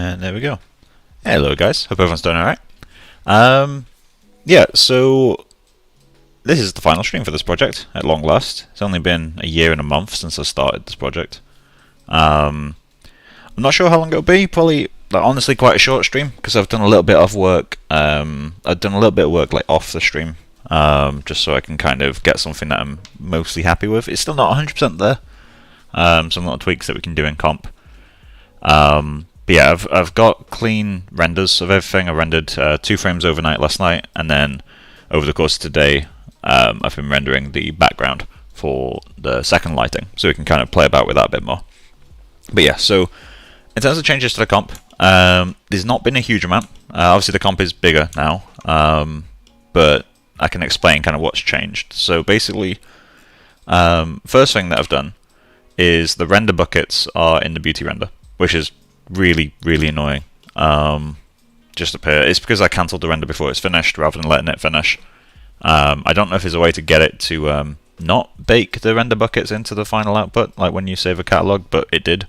And there we go. Hello guys, hope everyone's doing alright. Yeah, so this is the final stream for this project, at long last. It's only been a year and a month since I started this project. I'm not sure how long it'll be, probably honestly quite a short stream, because I've done a little bit of work, I've done a little bit of work off the stream, just so I can kind of get something that I'm mostly happy with. It's still not 100% there, some little tweaks that we can do in comp. But yeah, I've got clean renders of everything. I rendered 2 frames overnight last night, and then over the course of today, I've been rendering the background for the second lighting, so we can kind of play about with that a bit more. But yeah, so in terms of changes to the comp, there's not been a huge amount. Obviously, the comp is bigger now, but I can explain kind of what's changed. So basically, first thing that I've done is the render buckets are in the beauty render, which is really annoying. Just appear. It's because I cancelled the render before it's finished rather than letting it finish. I don't know if there's a way to get it to not bake the render buckets into the final output, like when you save a catalog, but it did.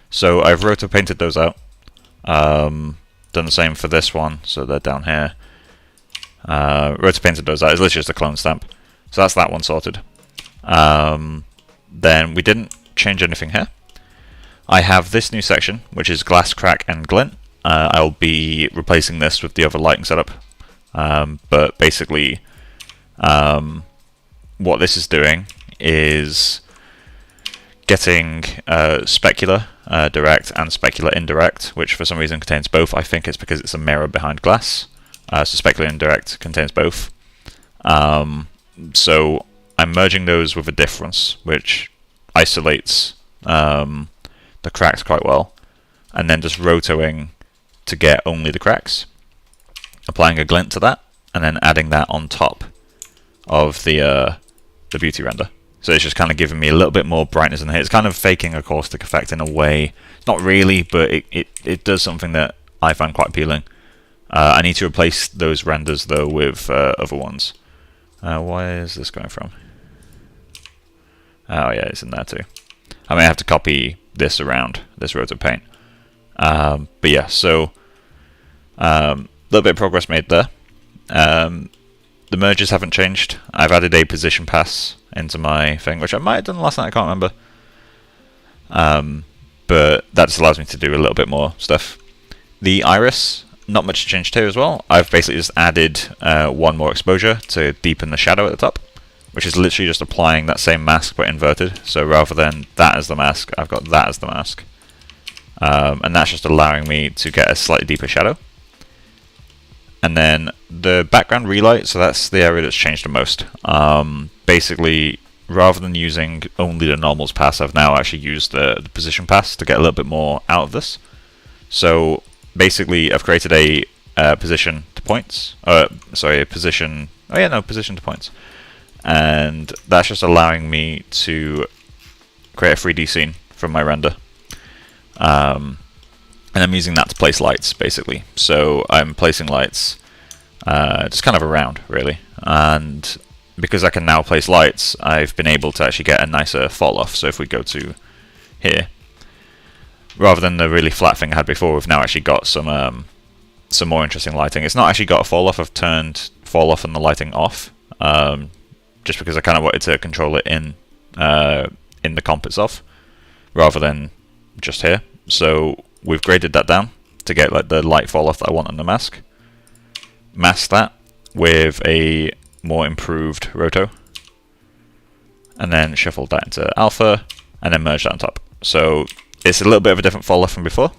So I've roto painted those out. Done the same for this one, so they're down here. Roto painted those out. It's literally just a clone stamp. So that's that one sorted. Then we didn't change anything here. I have this new section, which is glass, crack, and glint. I'll be replacing this with the other lighting setup. But basically, what this is doing is getting specular direct and specular indirect, which for some reason contains both. I think it's because it's a mirror behind glass. So specular indirect contains both. So I'm merging those with a difference, which isolates the cracks quite well, and then just rotoing to get only the cracks, applying a glint to that, and then adding that on top of the beauty render. So it's just kind of giving me a little bit more brightness in here. It's kind of faking a caustic effect in a way. Not really, but it does something that I find quite appealing. I need to replace those renders though with other ones. Where is this going from? Oh yeah, it's in there too. I may have to copy this around, this roto paint. But yeah, so a little bit of progress made there. The merges haven't changed. I've added a position pass into my thing, which I might have done last night, I can't remember. But that just allows me to do a little bit more stuff. The iris, not much changed here as well. I've basically just added one more exposure to deepen the shadow at the top, which is literally just applying that same mask but inverted. So rather than that as the mask, I've got that as the mask. And that's just allowing me to get a slightly deeper shadow. And then the background relight, so that's the area that's changed the most. Basically, rather than using only the normals pass, I've now actually used the position pass to get a little bit more out of this. So basically, I've created a position to points. Sorry, a position. Oh yeah, no, position to points. And that's just allowing me to create a 3D scene from my render. And I'm using that to place lights, basically. So I'm placing lights just kind of around, really. And because I can now place lights, I've been able to actually get a nicer fall off. So if we go to here, rather than the really flat thing I had before, we've now actually got some more interesting lighting. It's not actually got a fall off. I've turned fall off and the lighting off, just because I kind of wanted to control it in the comp itself, rather than just here. So we've graded that down to get like the light fall off that I want on the mask. Mask that with a more improved roto, and then shuffle that into alpha, and then merge that on top. So it's a little bit of a different fall off from before,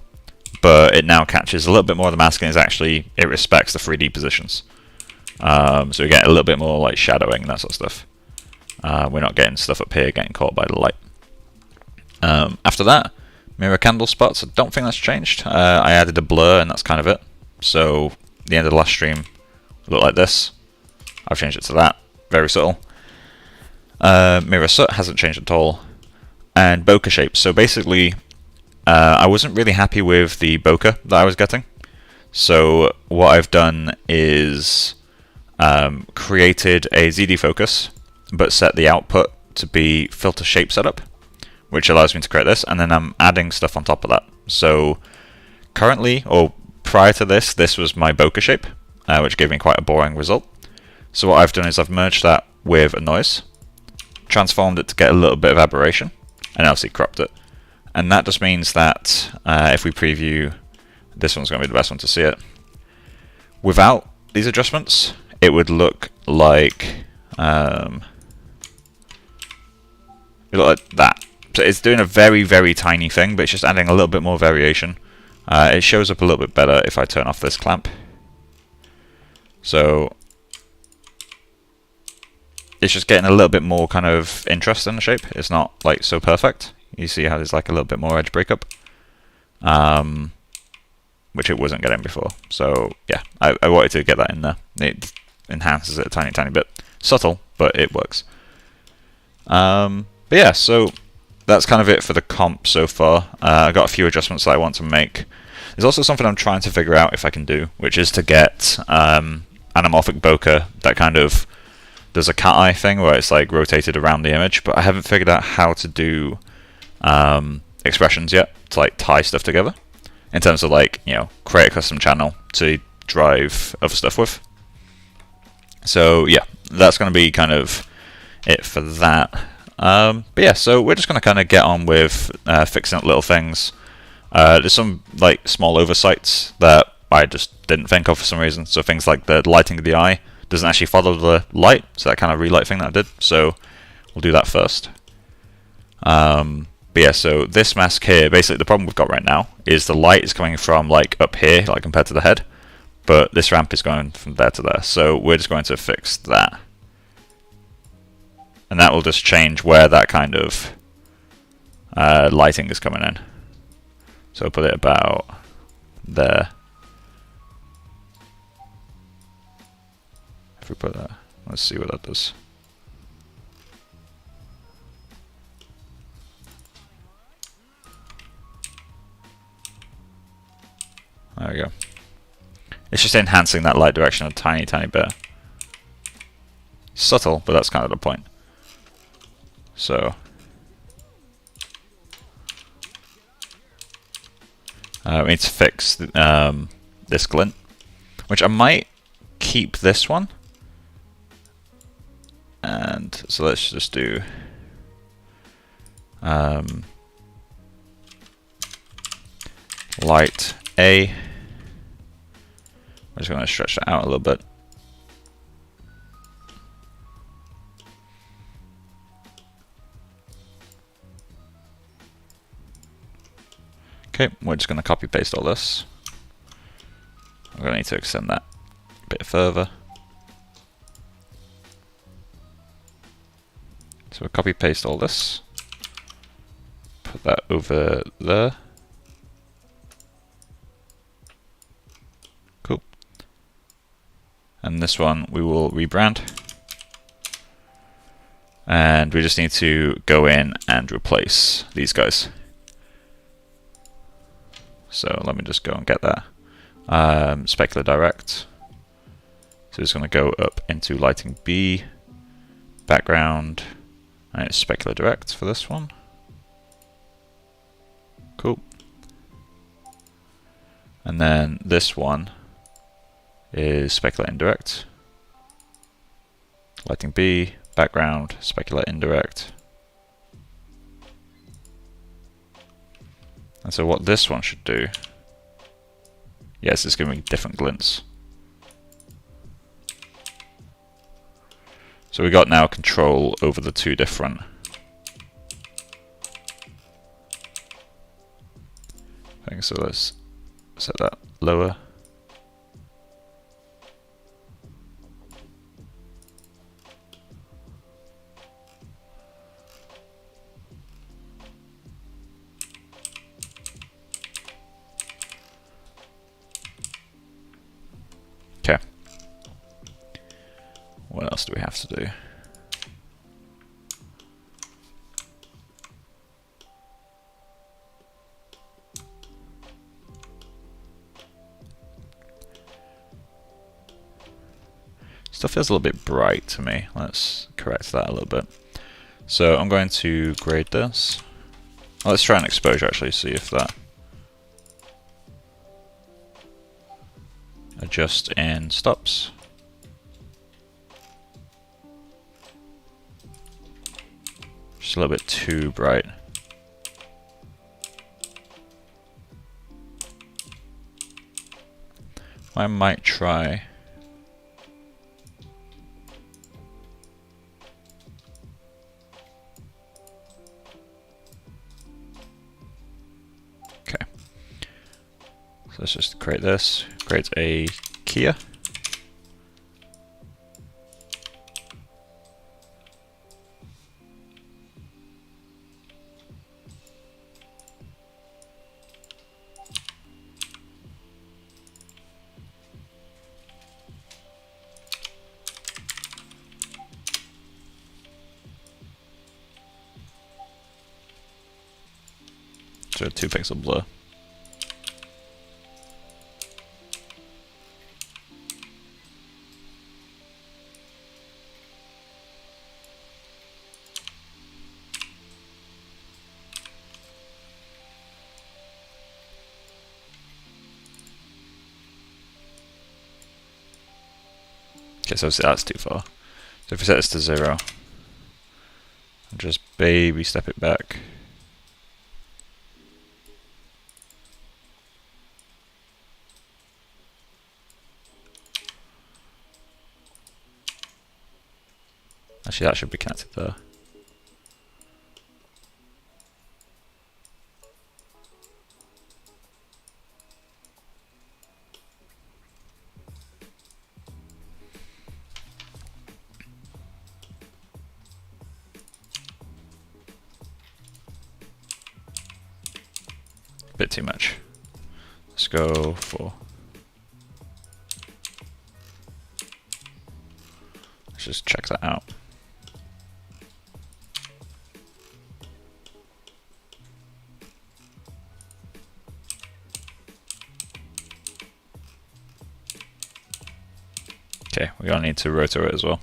but it now catches a little bit more of the mask, and it respects the 3D positions. So we get a little bit more like shadowing and that sort of stuff. We're not getting stuff up here getting caught by the light. After that, mirror candle spots. I don't think that's changed. I added a blur, and that's kind of it. So the end of the last stream looked like this. I've changed it to that. Very subtle. Mirror soot hasn't changed at all. And bokeh shapes. So basically, I wasn't really happy with the bokeh that I was getting. So what I've done is created a ZD focus, but set the output to be filter shape setup, which allows me to create this, and then I'm adding stuff on top of that. So currently, or prior to this, this was my bokeh shape, which gave me quite a boring result. So what I've done is I've merged that with a noise, transformed it to get a little bit of aberration, and obviously cropped it. And that just means that if we preview, this one's going to be the best one to see it. Without these adjustments, it would look like that. So it's doing a very, very tiny thing, but it's just adding a little bit more variation. It shows up a little bit better if I turn off this clamp. So it's just getting a little bit more kind of interest in the shape. It's not like so perfect. You see how there's like a little bit more edge breakup, which it wasn't getting before. So yeah, I wanted to get that in there. It enhances it a tiny, tiny bit. Subtle, but it works. But yeah, so that's kind of it for the comp so far. I've got a few adjustments that I want to make. There's also something I'm trying to figure out if I can do, which is to get anamorphic bokeh that kind of does a cat eye thing where it's like rotated around the image, but I haven't figured out how to do expressions yet to like tie stuff together in terms of like, you know, create a custom channel to drive other stuff with. So yeah, that's going to be kind of it for that. But yeah, so we're just going to kind of get on with fixing up little things. There's some like small oversights that I just didn't think of for some reason. So things like the lighting of the eye doesn't actually follow the light, so that kind of relight thing that I did. So we'll do that first. But yeah, so this mask here, basically the problem we've got right now is the light is coming from like up here, like compared to the head, but this ramp is going from there to there. So we're just going to fix that. And that will just change where that kind of lighting is coming in. So put it about there. If we put that, let's see what that does. There we go. It's just enhancing that light direction a tiny, tiny bit. Subtle, but that's kind of the point. So we need to fix this glint, which I might keep this one. And so let's just do light A. I'm just going to stretch that out a little bit. Okay, we're just going to copy paste all this. I'm going to need to extend that a bit further. So we'll copy paste all this. Put that over there. Cool. And this one we will rebrand. And we just need to go in and replace these guys. So let me just go and get that. Specular direct. So it's going to go up into lighting B, background, and it's specular direct for this one. Cool. And then this one is specular indirect. Lighting B, background, specular indirect. And so what this one should do, yes, it's giving me different glints. So we got now control over the two different things. So let's set that lower. Okay. What else do we have to do? Stuff feels a little bit bright to me. Let's correct that a little bit. So I'm going to grade this. Let's try an exposure actually, see if that. just in stops. Just a little bit too bright. I might try okay. So let's just create this. Create a keyer. So 2 pixel blur. Okay, so that's too far. So if we set this to 0, and just baby step it back. Actually, that should be connected there. A bit too much. Let's go for... Let's just check that out. Okay, we're going to need to rotor it as well,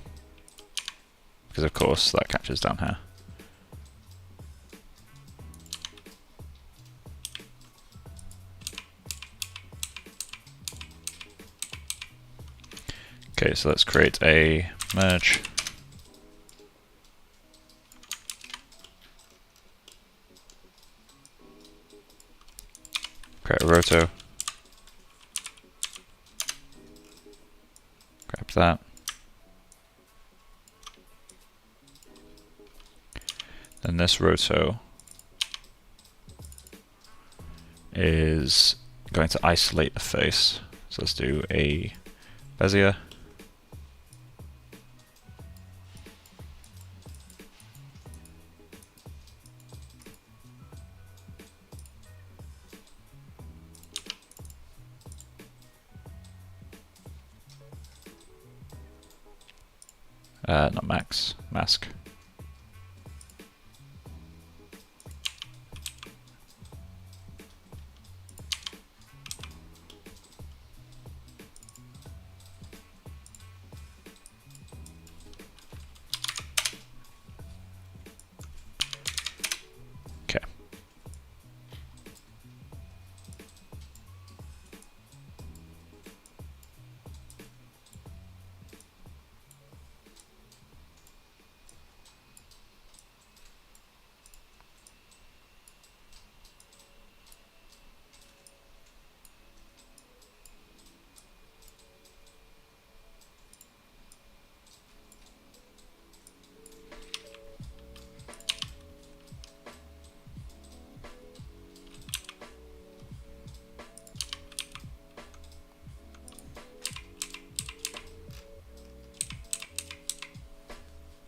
because of course that catches down here. Okay, so let's create a merge. Create a roto. Grab that. Then this roto is going to isolate the face. So let's do a Bezier. Not max, mask. Okay.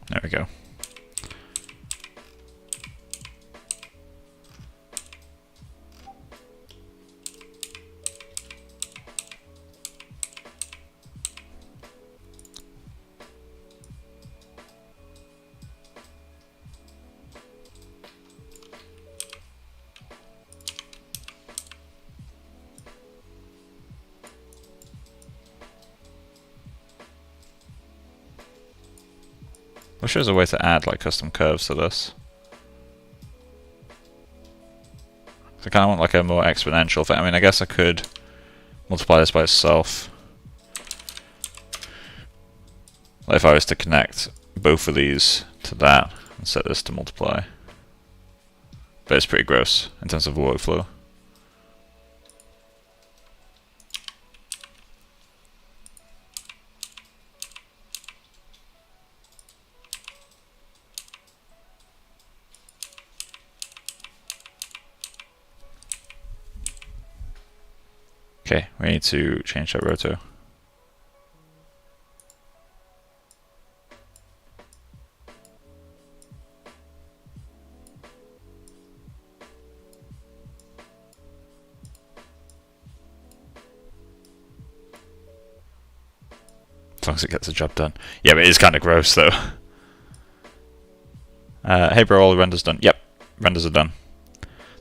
There we go. Wish there was a way to add like custom curves to this. I kind of want like a more exponential thing. I mean, I guess I could multiply this by itself Like if I was to connect both of these to that and set this to multiply. But it's pretty gross in terms of workflow. Okay, we need to change that roto. As long as it gets the job done. Yeah, but it is kind of gross though. Hey bro, all the renders done. Yep, renders are done.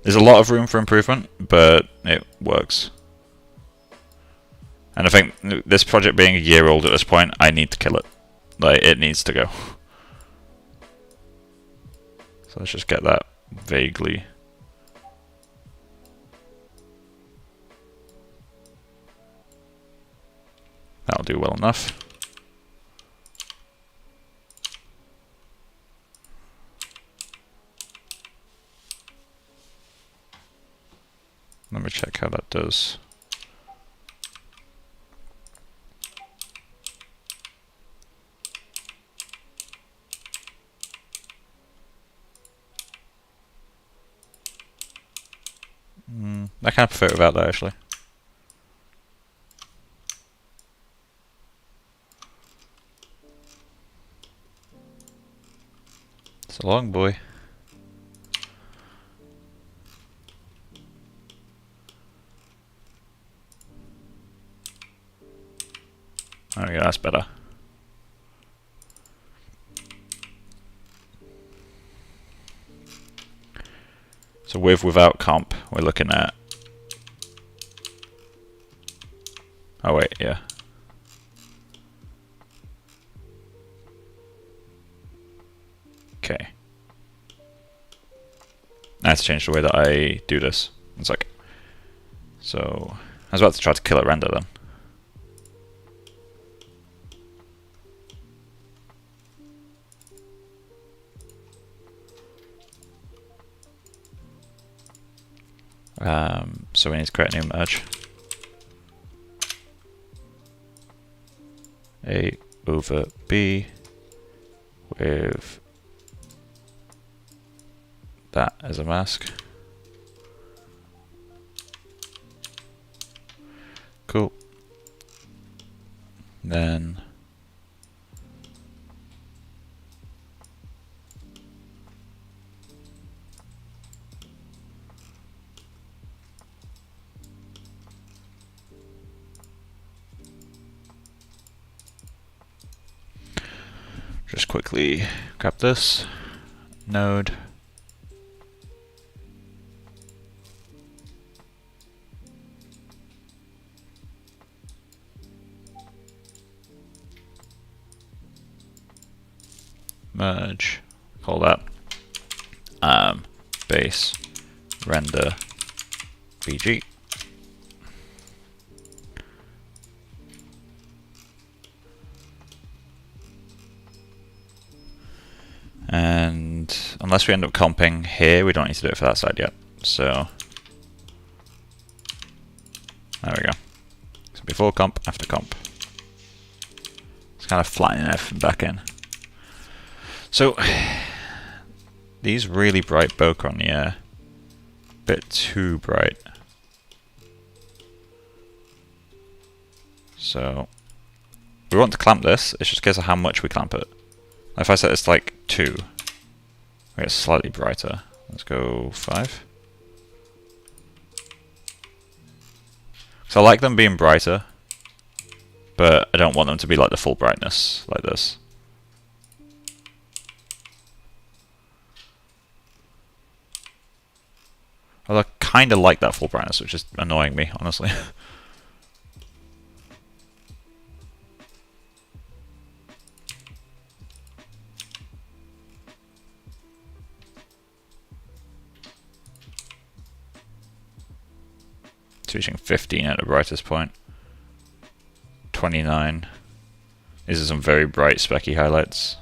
There's a lot of room for improvement, but it works. And I think this project being a year old at this point, I need to kill it. Like, it needs to go. So let's just get that vaguely. That'll do well enough. Let me check how that does. I kind of prefer it without that actually. So long, boy. There we go, that's better. So without comp, we're looking at... Oh wait, yeah. Okay. I have to change the way that I do this. It's like... So... I was about to try to kill it render then. So we need to create a new merge. A over B with that as a mask. Cool. Then just quickly grab this node. Merge, call that base render BG. And unless we end up comping here, we don't need to do it for that side yet. So there we go. So before comp, after comp. It's kind of flattening everything back in. So these really bright bokeh on the air, bit too bright. So we want to clamp this. It's just a case of how much we clamp it. If I set this to like 2, we get slightly brighter. Let's go 5. So I like them being brighter, but I don't want them to be like the full brightness like this. Although I kind of like that full brightness, which is annoying me, honestly. It's reaching 15 at the brightest point. 29. These are some very bright specky highlights,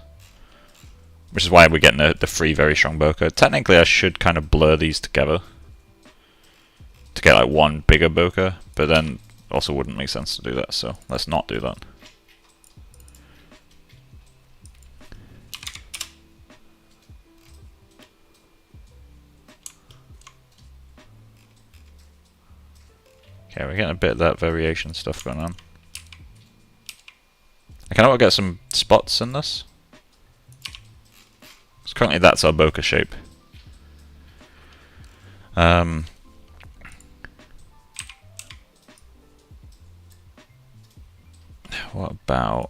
which is why we're getting the free very strong bokeh. Technically I should kind of blur these together to get like one bigger bokeh, but then also wouldn't make sense to do that, so let's not do that. Okay, we're getting a bit of that variation stuff going on. I kind of want to get some spots in this. So currently that's our bokeh shape. What about...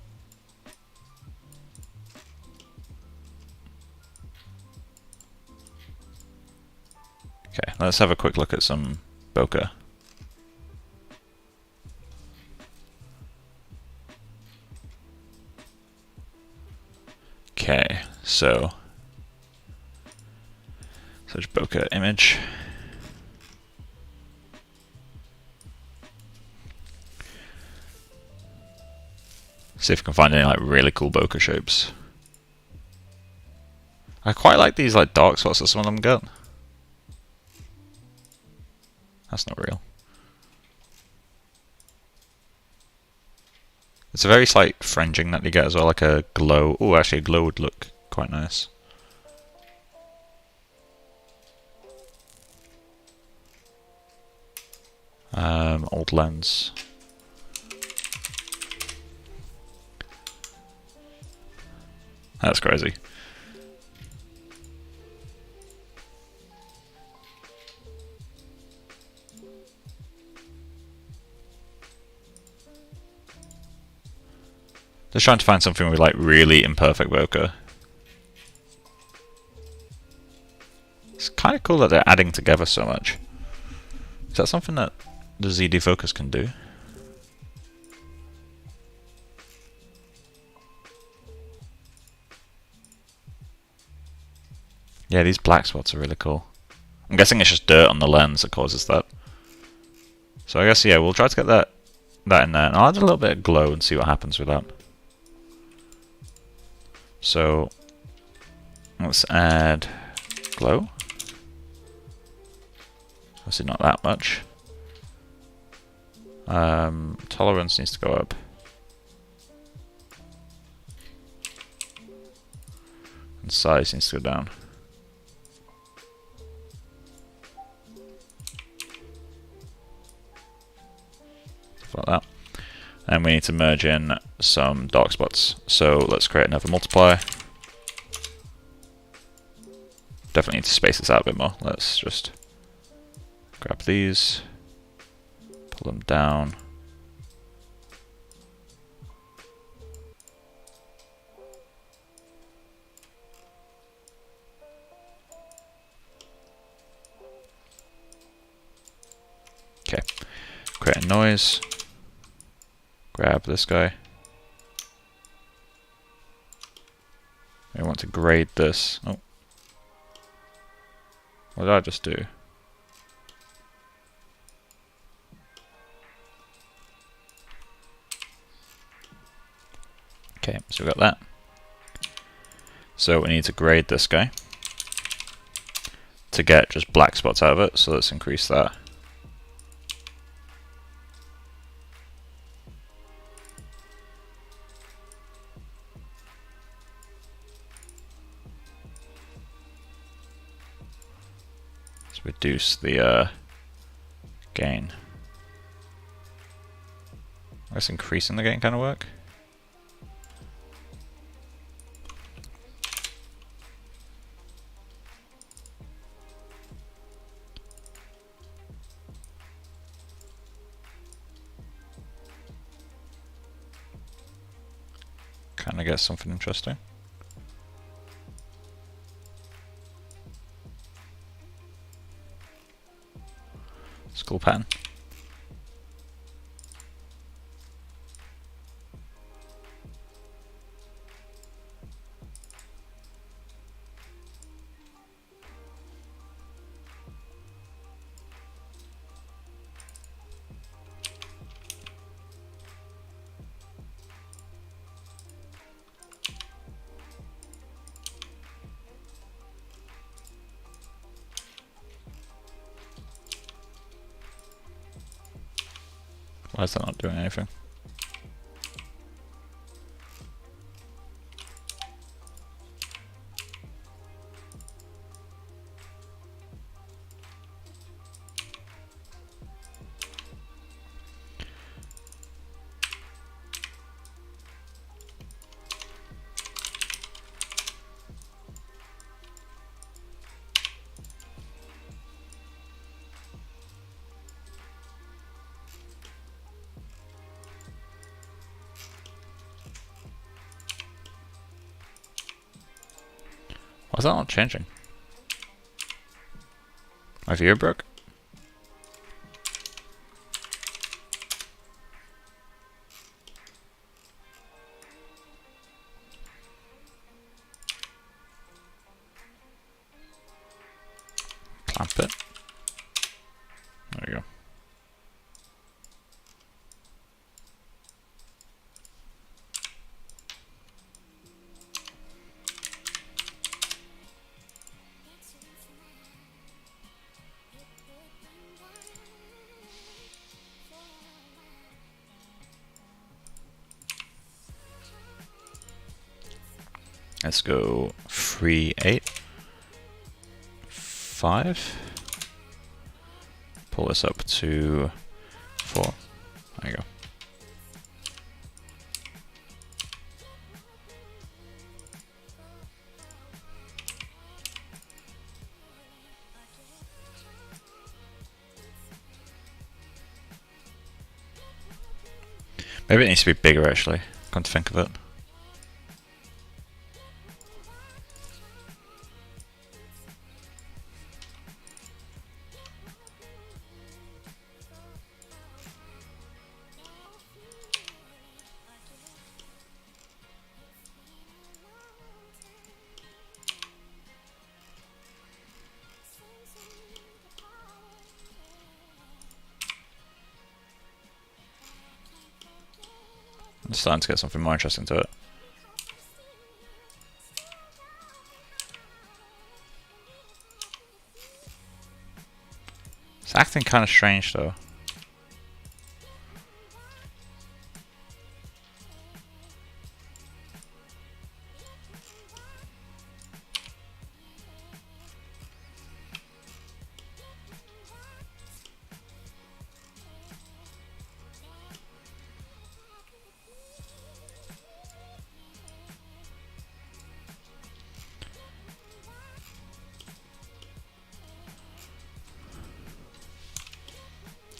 Okay, let's have a quick look at some bokeh. Okay, so search bokeh image. See if we can find any like really cool bokeh shapes. I quite like these like dark spots that some of them get. That's not real. It's a very slight fringing that you get as well, like a glow. Oh, actually a glow would look quite nice. Old lens. That's crazy. Just trying to find something with like really imperfect bokeh. It's kind of cool that they're adding together so much. Is that something that the ZD Focus can do? Yeah, these black spots are really cool. I'm guessing it's just dirt on the lens that causes that. So I guess, yeah, we'll try to get that in there. And I'll add a little bit of glow and see what happens with that. So let's add glow. Obviously not that much. Tolerance needs to go up. And size needs to go down. Stuff like that. And we need to merge in some dark spots. So let's create another multiplier. Definitely need to space this out a bit more. Let's just grab these, pull them down. Okay, create a noise. Grab this guy. I want to grade this. Oh. What did I just do? Okay, so we got that. So we need to grade this guy to get just black spots out of it. So let's increase that. Reduce the gain. I guess increasing the gain kind of work. Kind of get something interesting. Cool pattern. Why is that not doing anything? Why is that not changing? My viewer broke? Clamp it. There we go. Let's go 3, 8, 5. Pull this up to 4. There you go. Maybe it needs to be bigger actually, come to think of it. I'm starting to get something more interesting to it. It's acting kind of strange though.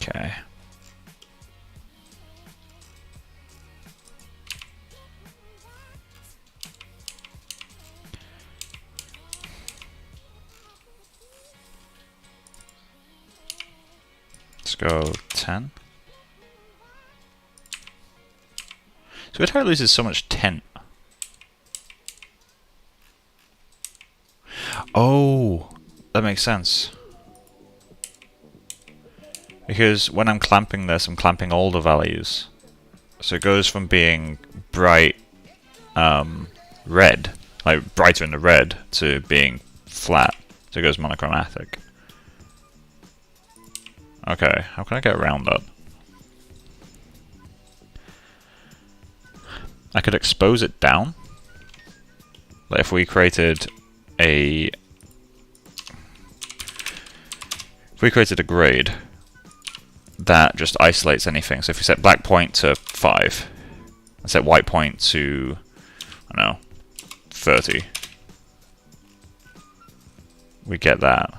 Okay. Let's go 10. It's weird how it loses so much tint. Oh, that makes sense. Because when I'm clamping this, I'm clamping all the values. So it goes from being bright red, like brighter in the red, to being flat. So it goes monochromatic. Okay, how can I get around that? I could expose it down. Like if we created a grade that just isolates anything. So if we set black point to 5 and set white point to, I don't know, 30, we get that.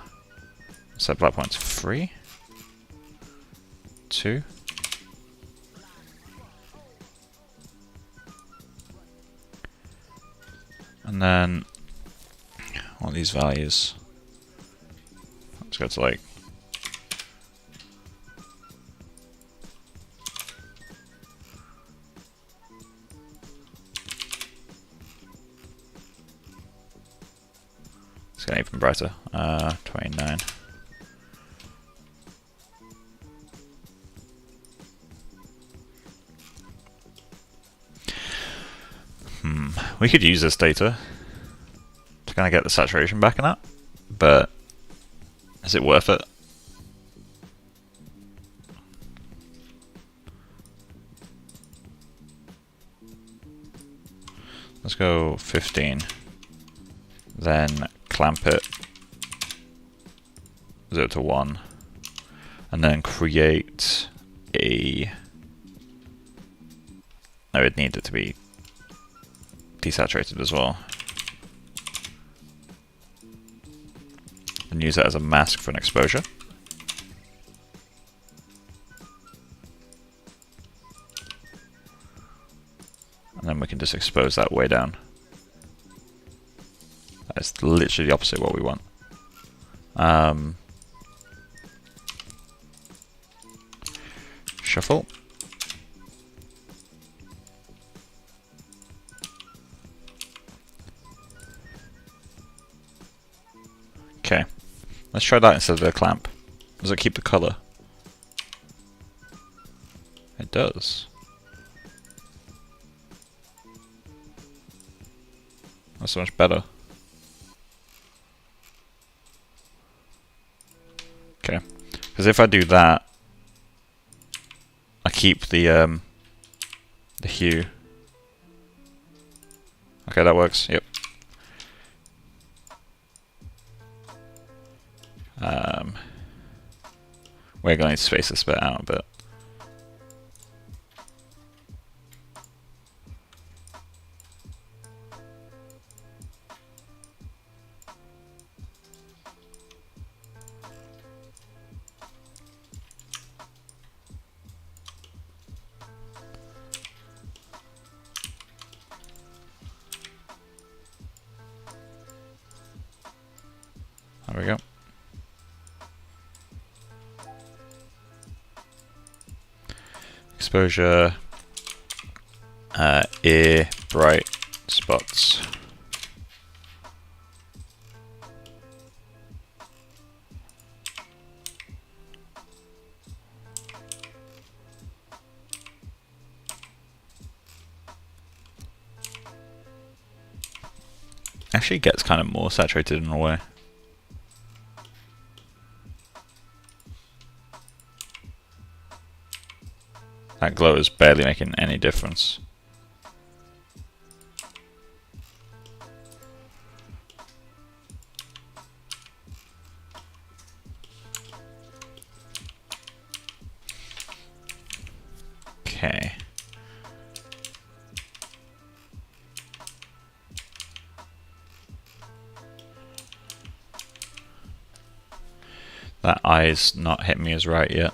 Set black point to 3, 2. And then all these values. Let's go to like it's getting even brighter. 29. We could use this data to kind of get the saturation back in that, but is it worth it? let's go 15. Then clamp it 0 to 1. And then create a... No, it needed to be desaturated as well. And use that as a mask for an exposure. And then we can just expose that way down. That's literally the opposite of what we want. Shuffle. Okay, let's try that instead of the clamp. Does it keep the color? It does. That's so much better. Okay, because if I do that, I keep the hue. Okay, that works. Yep. We're going to space this bit out a bit. There we go. Exposure, ear, bright spots. Actually gets kind of more saturated in a way. That glow is barely making any difference. Okay. That eye's not hit me as right yet.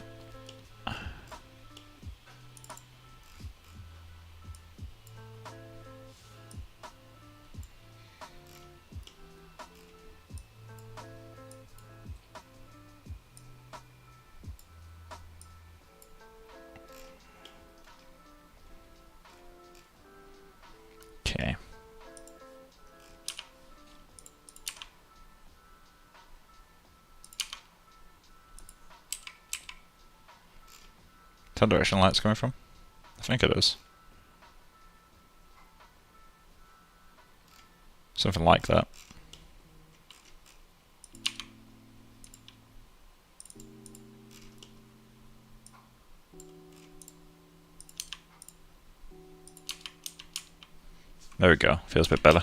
Okay. Is that direction light's coming from? I think it is. Something like that. There we go, feels a bit better.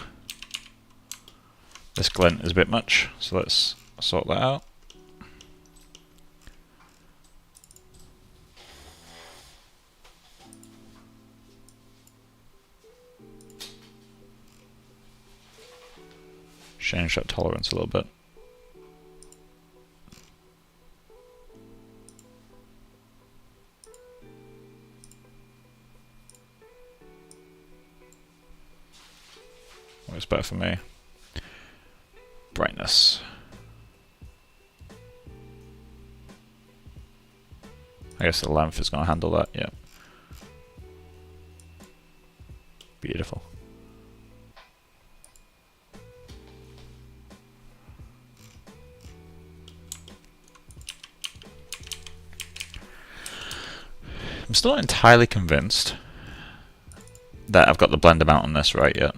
This glint is a bit much, so let's sort that out. Change that tolerance a little bit. Works better for me. Brightness. I guess the lamp is going to handle that, yeah. Beautiful. I'm still not entirely convinced that I've got the blend amount on this right yet.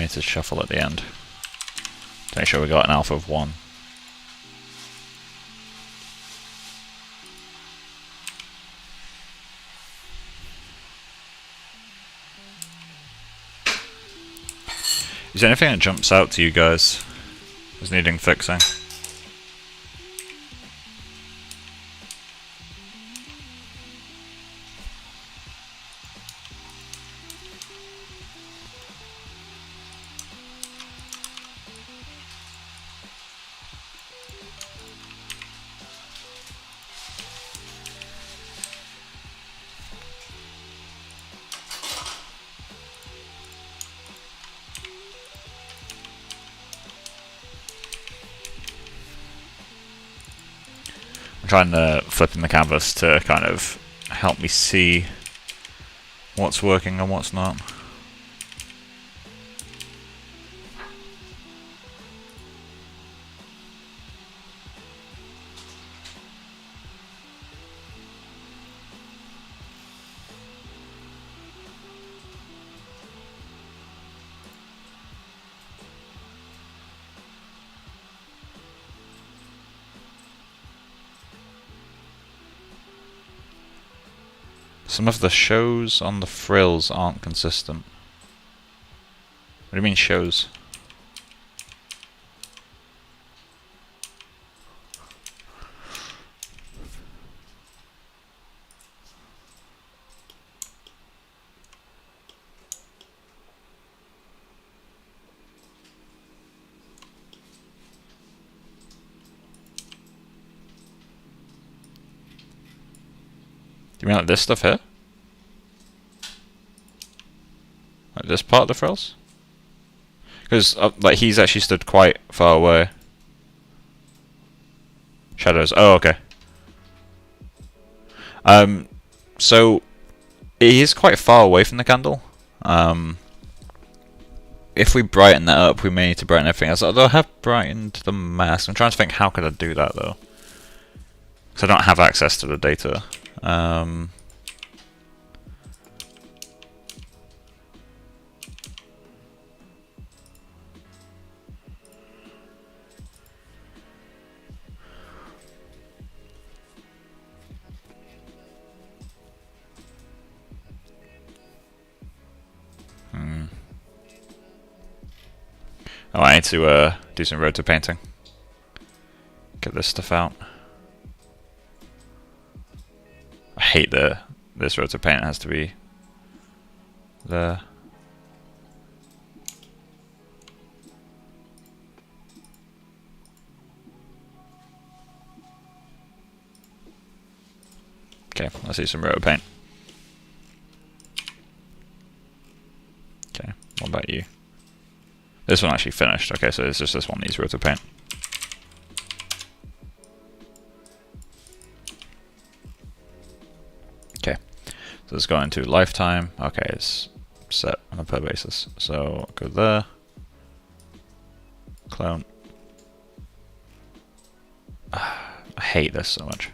need to shuffle at the end to make sure we got an alpha of 1. Is there anything that jumps out to you guys as needing fixing? I'm trying to flip in the canvas to kind of help me see what's working and what's not. Some of the shows on the frills aren't consistent. What do you mean shows? Do you mean like this stuff here? Like this part of the frills? Because like he's actually stood quite far away. Shadows. Oh, okay. So he is quite far away from the candle. If we brighten that up, we may need to brighten everything else. Although I have brightened the mask. I'm trying to think how could I do that though, because I don't have access to the data. Oh, I need to do some roto painting. Get this stuff out. I hate this roto paint. It has to be there. Okay, let's see some roto paint. Okay, what about you? This one actually finished. Okay, so it's just this one needs roto paint. Okay, so let's go into lifetime. Okay, it's set on a per basis. So go there, clone. I hate this so much.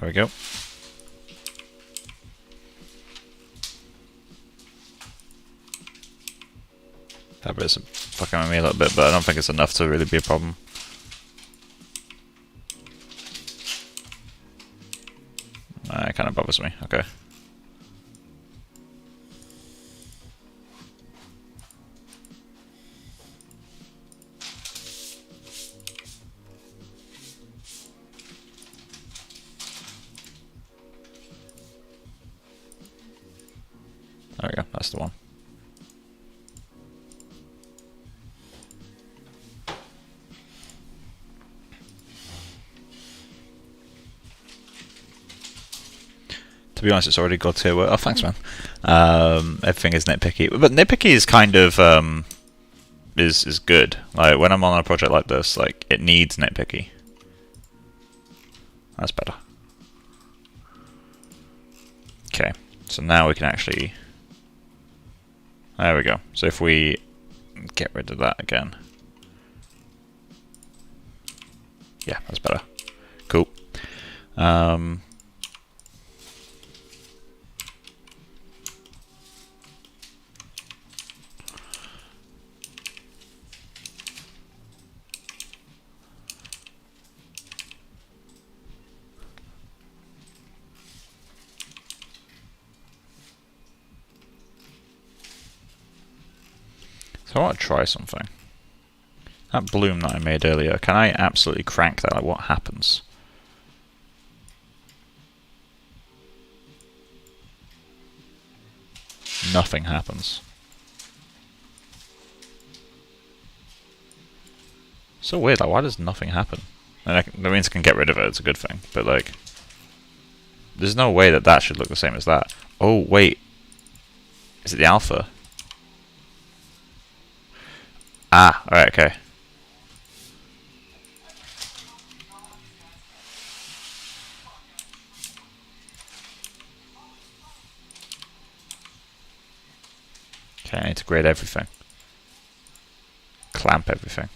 There we go. That bit's fucking with me a little bit, but I don't think it's enough to really be a problem. It kind of bothers me. Okay. There we go, that's the one. To be honest, it's already got to. Oh, thanks, man. Everything is nitpicky, but nitpicky is kind of is good. Like when I'm on a project like this, like it needs nitpicky. That's better. Okay, so now we can actually. There we go. So if we get rid of that again, yeah, that's better. Cool. So I want to try something. That bloom that I made earlier, can I absolutely crank that? Like, what happens? Nothing happens. So weird, like, why does nothing happen? And that means I can get rid of it, it's a good thing. But, like, there's no way that that should look the same as that. Oh, wait. Is it the alpha? Ah, alright, okay. Okay, I need to grade everything. Clamp everything.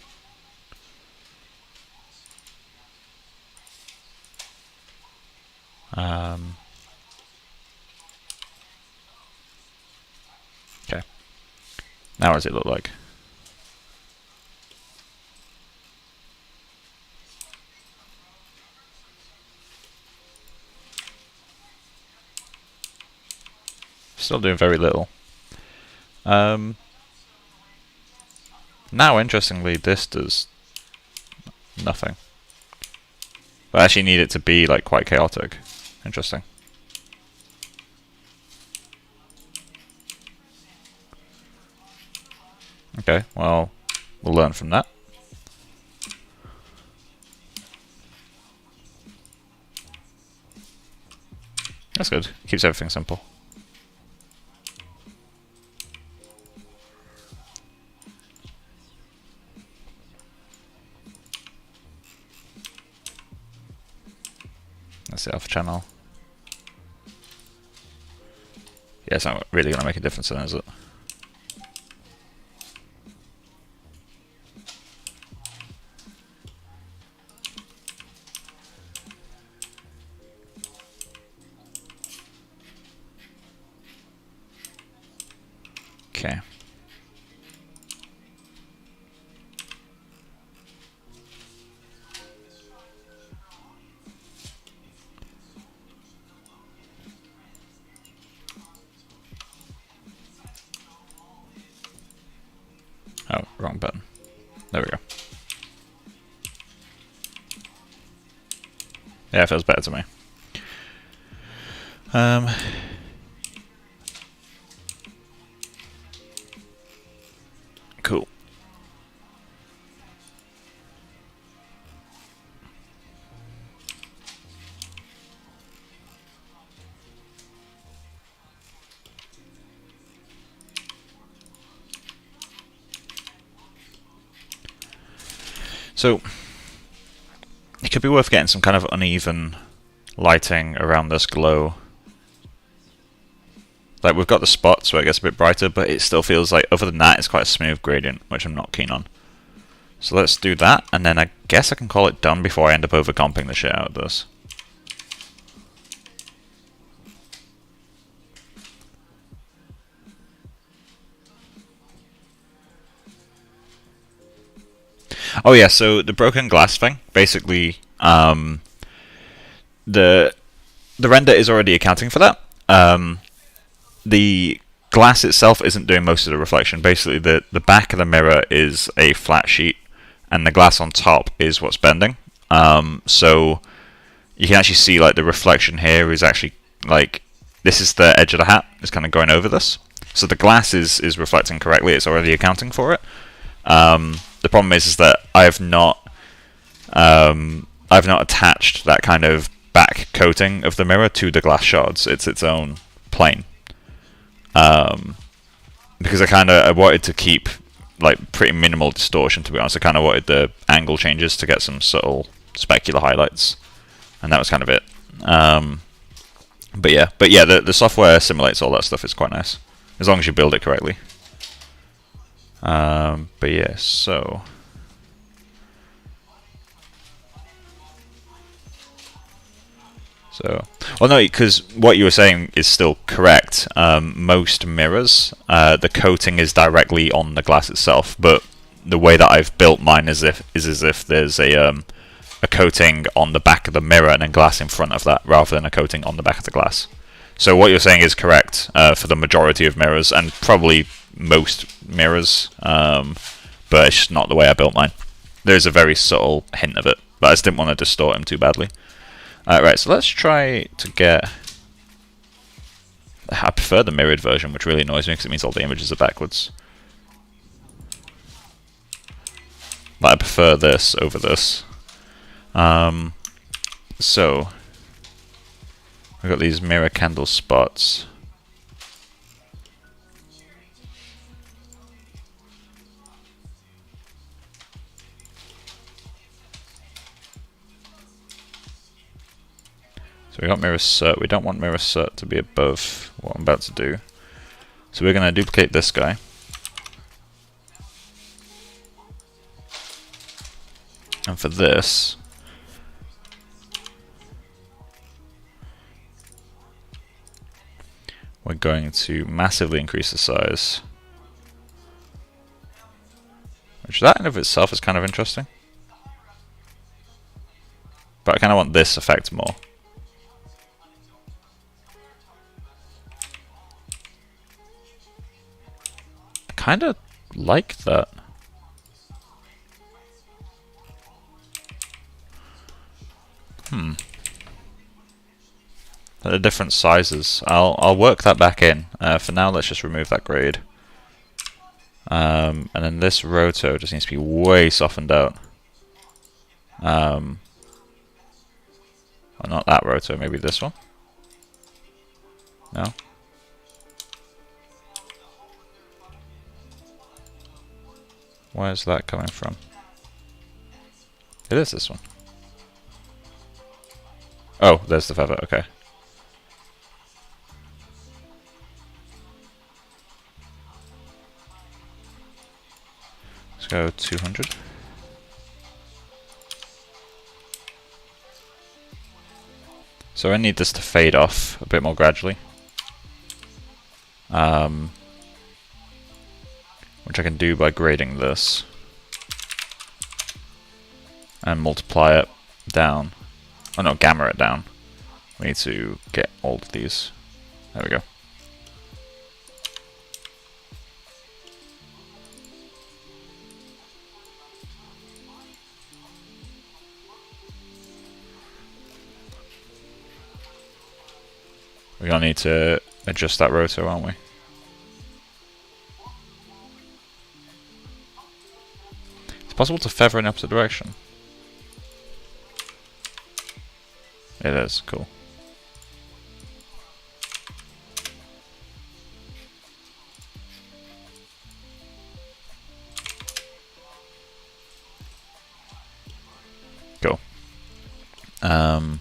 Okay. Now what does it look like? Still doing very little. Now, interestingly, this does nothing. But I actually need it to be like quite chaotic. Interesting. Okay, well, we'll learn from that. That's good. Keeps everything simple. That's the alpha channel. Yeah, it's not really going to make a difference then, is it? Okay. Oh, wrong button. There we go. Yeah, it feels better to me. Cool. So, it could be worth getting some kind of uneven lighting around this glow. Like, we've got the spots where it gets a bit brighter, but it still feels like, other than that, it's quite a smooth gradient, which I'm not keen on. So let's do that, and then I guess I can call it done before I end up overcomping the shit out of this. Oh yeah, so the broken glass thing, basically, the render is already accounting for that. The glass itself isn't doing most of the reflection. Basically, the back of the mirror is a flat sheet, and the glass on top is what's bending. So you can actually see like the reflection here is actually like this is the edge of the hat. It's kind of going over this. So the glass is reflecting correctly. It's already accounting for it. The problem is that I've not attached that kind of back coating of the mirror to the glass shards. It's its own plane. Because I wanted to keep like pretty minimal distortion, to be honest. I kind of wanted the angle changes to get some subtle specular highlights, and that was kind of it. But yeah, the software simulates all that stuff. It's quite nice as long as you build it correctly. But yeah, so. Well, no, because what you were saying is still correct. Most mirrors, the coating is directly on the glass itself, but the way that I've built mine is as if there's a coating on the back of the mirror and then glass in front of that, rather than a coating on the back of the glass. So what you're saying is correct for the majority of mirrors, and probably most mirrors, but it's just not the way I built mine. There's a very subtle hint of it, but I just didn't want to distort them too badly. Right, so let's try to get... I prefer the mirrored version, which really annoys me because it means all the images are backwards. But I prefer this over this. So, we've got these mirror candle spots. So we got mirror cert. We don't want mirror cert to be above what I'm about to do. So we're going to duplicate this guy. And for this, we're going to massively increase the size. Which that in of itself is kind of interesting. But I kind of want this effect more. Kind of like that. They're different sizes. I'll work that back in. For now, let's just remove that grade. And then this roto just needs to be way softened out. Or not that roto, maybe this one. No. Where's that coming from? It is this one. Oh, there's the feather, okay. Let's go 200. So I need this to fade off a bit more gradually. Which I can do by grading this and multiply it down. Oh no, gamma it down. We need to get all of these. There we go. We're gonna need to adjust that roto, aren't we? It's possible to feather in the opposite direction. It is, cool. Cool. So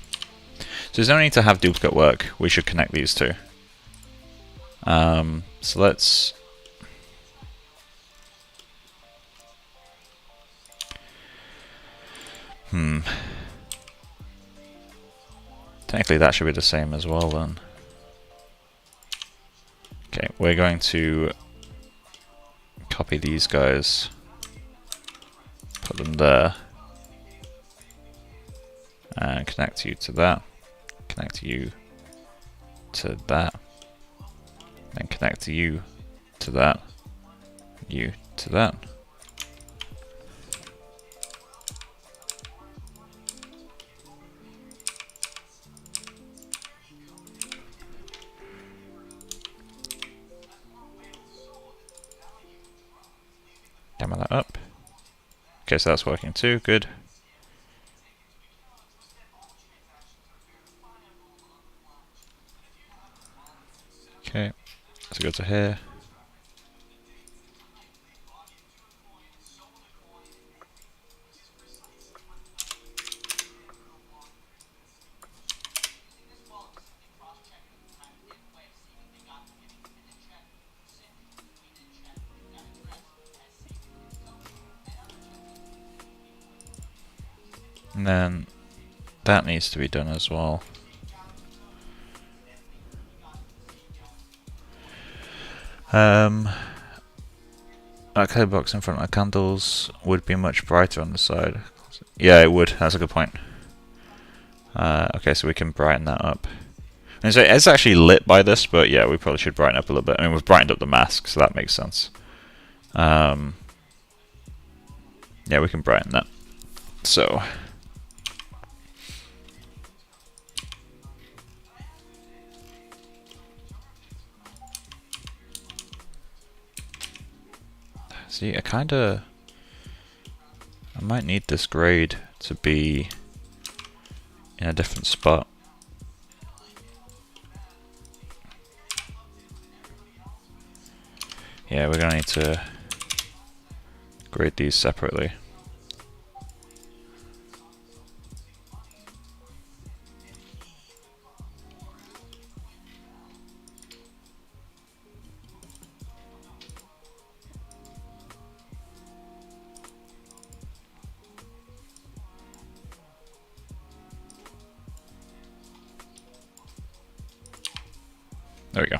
there's no need to have duplicate work. We should connect these two. So let's... Technically that should be the same as well then. Okay, we're going to copy these guys Put them there. And connect you to that. Connect you to that. Then connect you to that. You to that. Demo that up. Okay, so that's working too, good. Okay, let's go to here. And then that needs to be done as well. That clear box in front of the candles would be much brighter on the side. Yeah, it would. That's a good point. Okay, so we can brighten that up. And so it's actually lit by this, but yeah, we probably should brighten up a little bit. I mean, we've brightened up the mask, so that makes sense. Yeah, we can brighten that. So. See, I might need this grade to be in a different spot. Yeah, we're gonna need to grade these separately. There we go.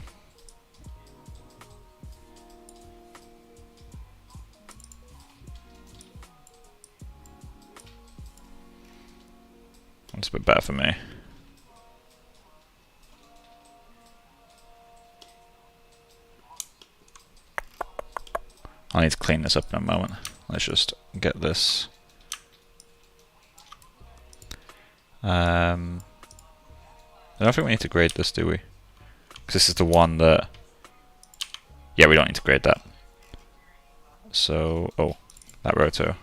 That's a bit better for me. I need to clean this up in a moment. Let's just get this. I don't think we need to grade this, do we? Because this is the one that... Yeah, we don't need to grade that. So, oh, that roto.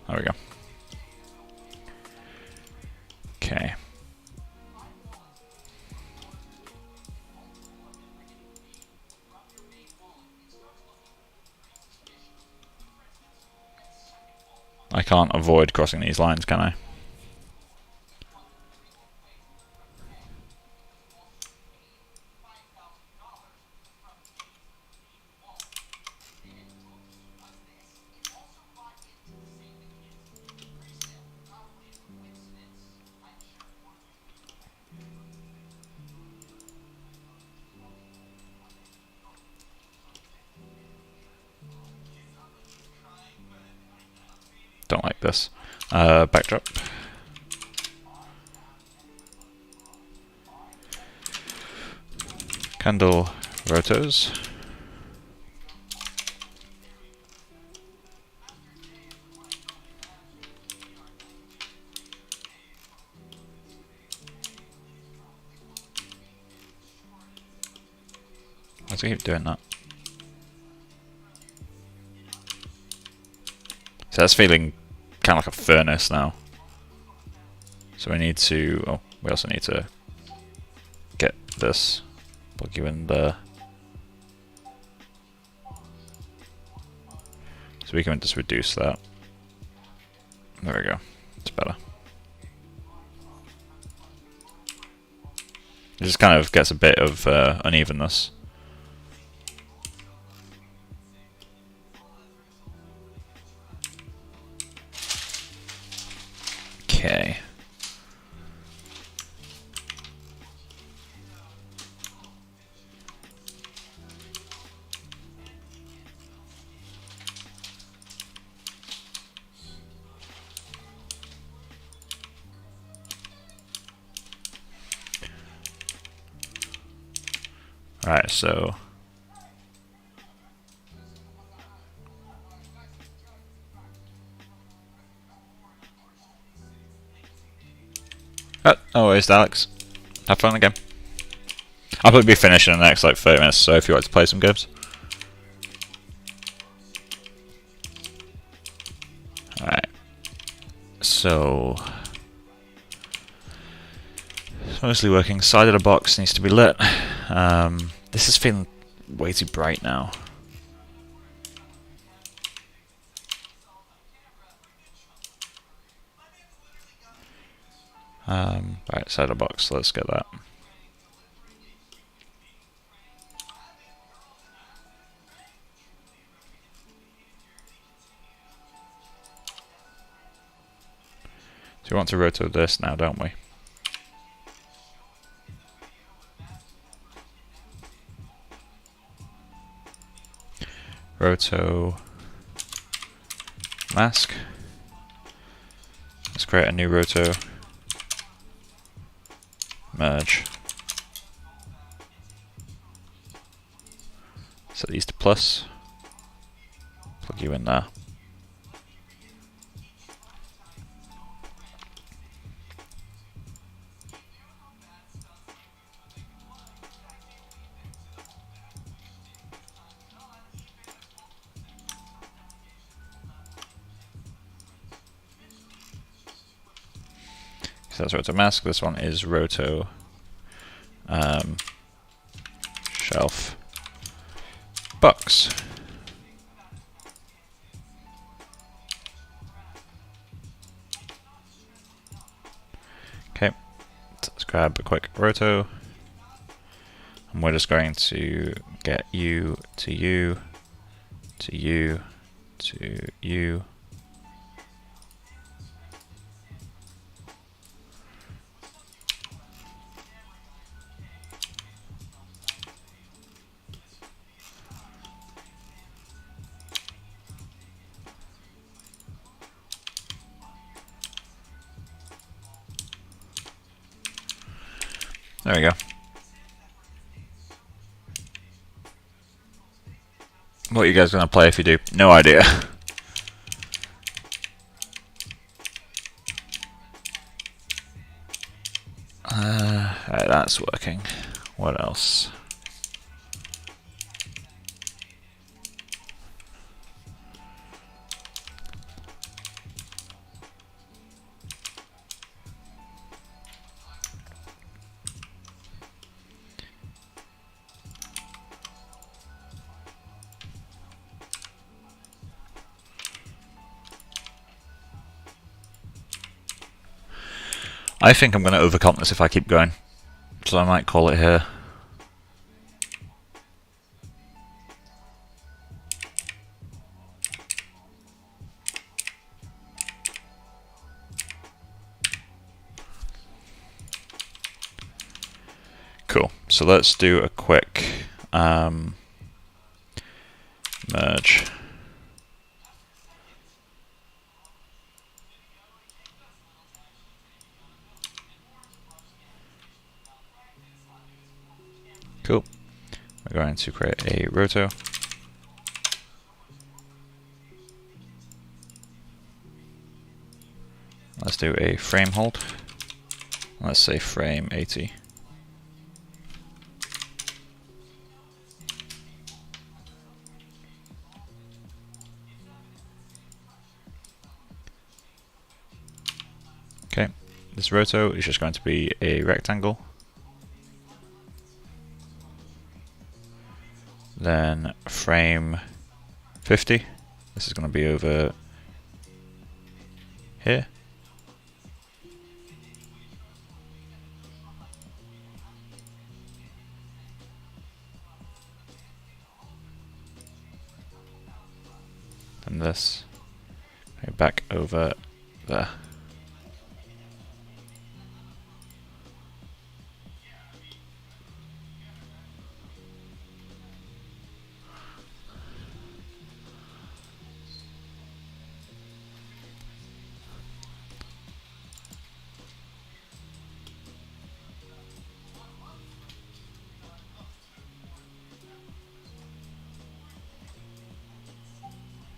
There we go. Okay. I can't avoid crossing these lines, can I? Don't like this. Backdrop. Candle rotos. Let's keep doing that. So that's feeling kind of like a furnace now. So we need to, oh, we also need to get this, plug you in there. So we can just reduce that. There we go, it's better. It just kind of gets a bit of unevenness. Right, so no worries, Alex. Have fun again. I'll probably be finished in the next like 30 minutes, so if you want to play some games. Alright. So it's mostly working. Side of the box needs to be lit. This is feeling way too bright now. Right, side of the box, let's get that. So we want to rotate this now, don't we? Roto mask. Let's create a new roto. Merge. Set these to plus. Plug you in there. So that's roto mask. This one is roto shelf box. Okay, let's grab a quick roto, and we're just going to get you to you to you to you. There we go. What are you guys gonna play if you do? No idea. Right, that's working. What else? I think I'm going to overcomp this if I keep going, so I might call it here. Cool, so let's do a quick merge. Cool. We're going to create a roto. Let's do a frame hold. Let's say frame 80. Okay, this roto is just going to be a rectangle. Then frame 50. This is going to be over here. And this back over there.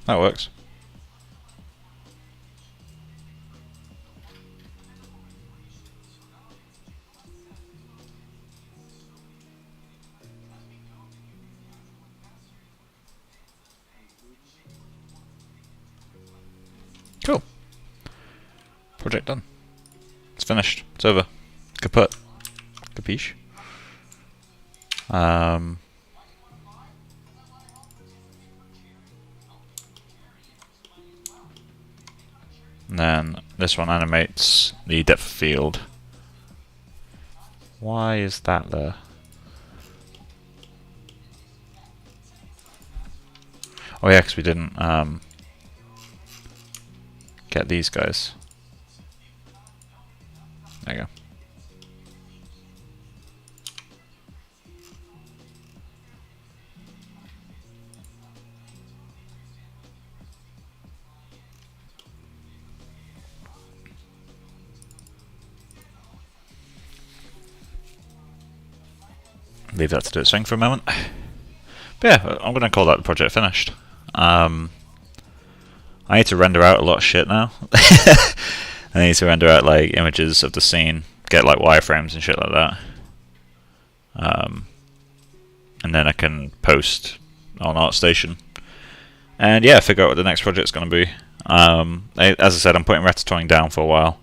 That works. Cool. Project done. It's finished. It's over. Kaput. Capiche? And then this one animates the depth of field. Why is that there? Oh yeah, because we didn't get these guys. There you go. Leave that to do its thing for a moment. But yeah, I'm going to call that the project finished. I need to render out a lot of shit now. I need to render out like images of the scene, get like wireframes and shit like that. And then I can post on ArtStation. And yeah, figure out what the next project's going to be. As I said, I'm putting Ratatouille down for a while.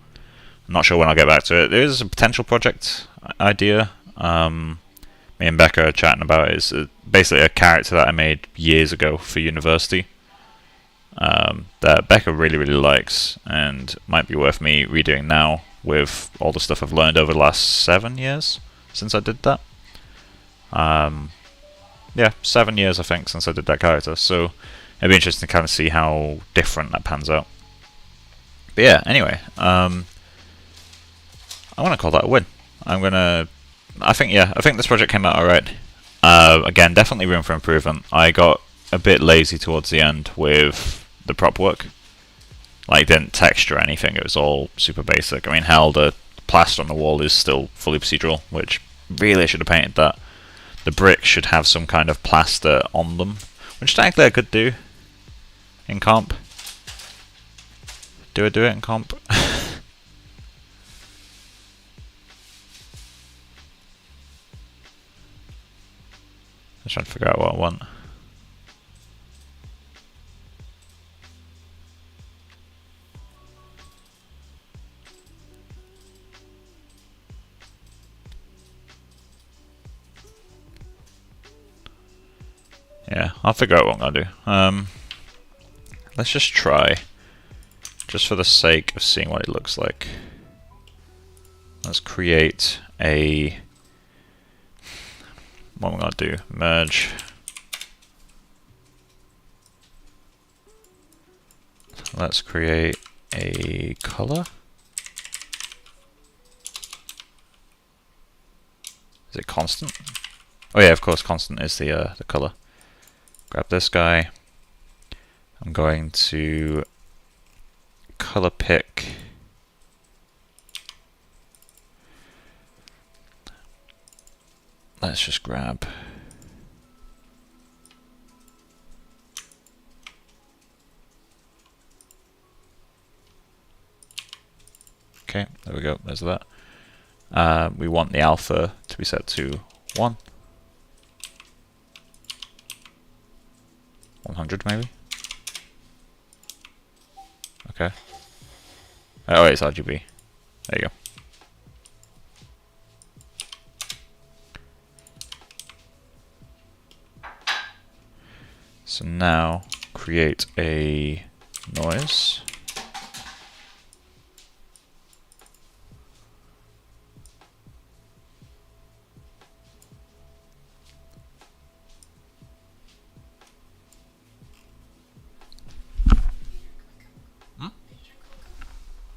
I'm not sure when I'll get back to it. There is a potential project idea. Me and Becca are chatting about it. It's basically a character that I made years ago for university that Becca really, really likes and might be worth me redoing now with all the stuff I've learned over the last 7 years since I did that. Yeah, 7 years I think since I did that character, so it'd be interesting to kind of see how different that pans out. But yeah, anyway, I want to call that a win. I think this project came out alright. Again, definitely room for improvement. I got a bit lazy towards the end with the prop work. Like, didn't texture anything, it was all super basic. I mean, hell, the plaster on the wall is still fully procedural, which really I should have painted that. The bricks should have some kind of plaster on them, which technically I could do in comp. Do I do it in comp? I'm trying to figure out what I want. Yeah, I'll figure out what I'm gonna do. Let's just try, just for the sake of seeing what it looks like. Let's create a. What am I gonna do? Merge. Let's create a color. Is it constant? Oh yeah, of course, constant is the color. Grab this guy. I'm going to color pick. Let's just grab. Okay, there we go. There's that. We want the alpha to be set to 1. 100 maybe? Okay. Oh, it's RGB. There you go. So now create a noise.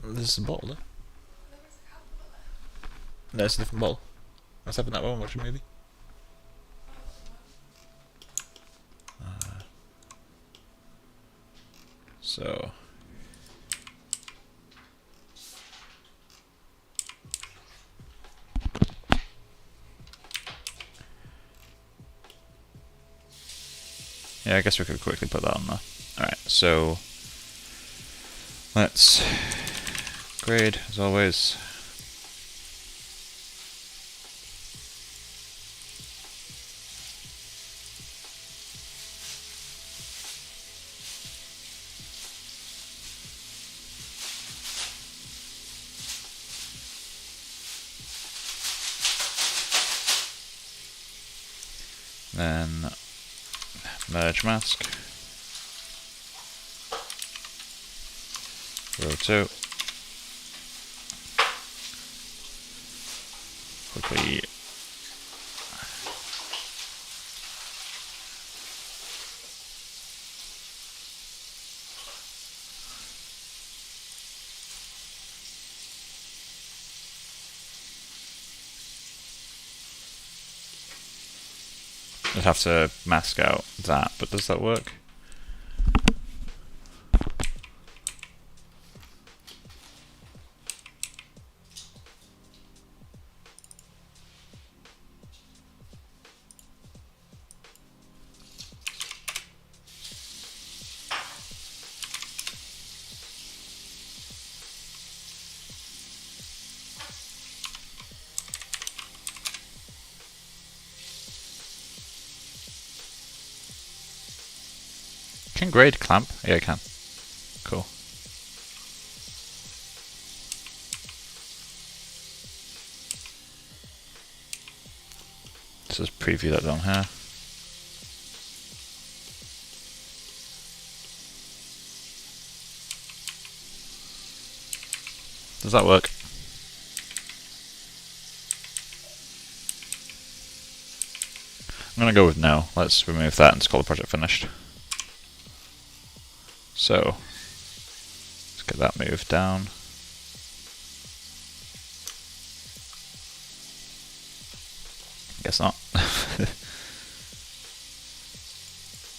This is a bottle, no, it's a different bottle. I was having that one watching a movie. So yeah, I guess we could quickly put that on there. Alright, so let's grade as always. Then merge mask, row 2, quickly I'd have to mask out that, but does that work? Can grade clamp? Yeah, I can. Cool. Let's just preview that down here. Does that work? I'm going to go with no. Let's remove that and just call the project finished. So, let's get that moved down. Guess not.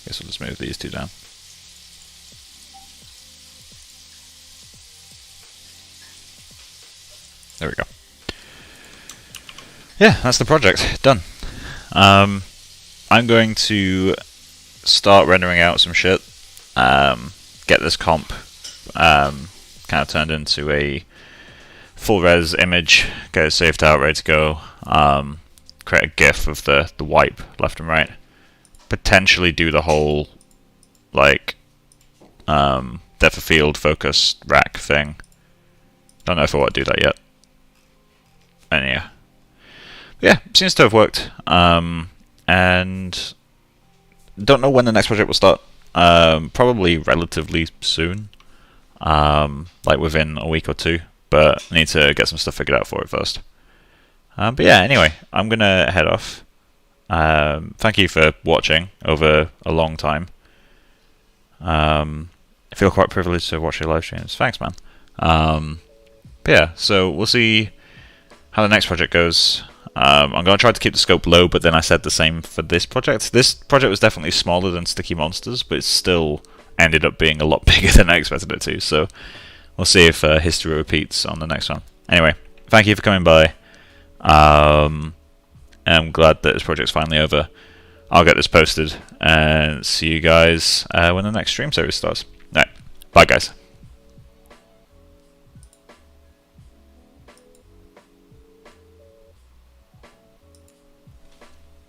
Guess we'll just move these two down. There we go. Yeah, that's the project. Done. I'm going to start rendering out some shit. Get this comp kind of turned into a full res image, get it saved out, ready to go, create a GIF of the wipe left and right, potentially do the whole like depth of field focus rack thing. Don't know if I want to do that yet. And yeah, seems to have worked. And don't know when the next project will start. Probably relatively soon, like within a week or two, but I need to get some stuff figured out for it first. But yeah, anyway, I'm gonna head off. Thank you for watching over a long time. I feel quite privileged to watch your live streams. Thanks, man. But yeah, so we'll see how the next project goes. I'm going to try to keep the scope low, but then I said the same for this project. This project was definitely smaller than Sticky Monsters, but it still ended up being a lot bigger than I expected it to, so we'll see if history repeats on the next one. Anyway, thank you for coming by. I'm glad that this project's finally over. I'll get this posted, and see you guys when the next stream series starts. Alright, bye guys.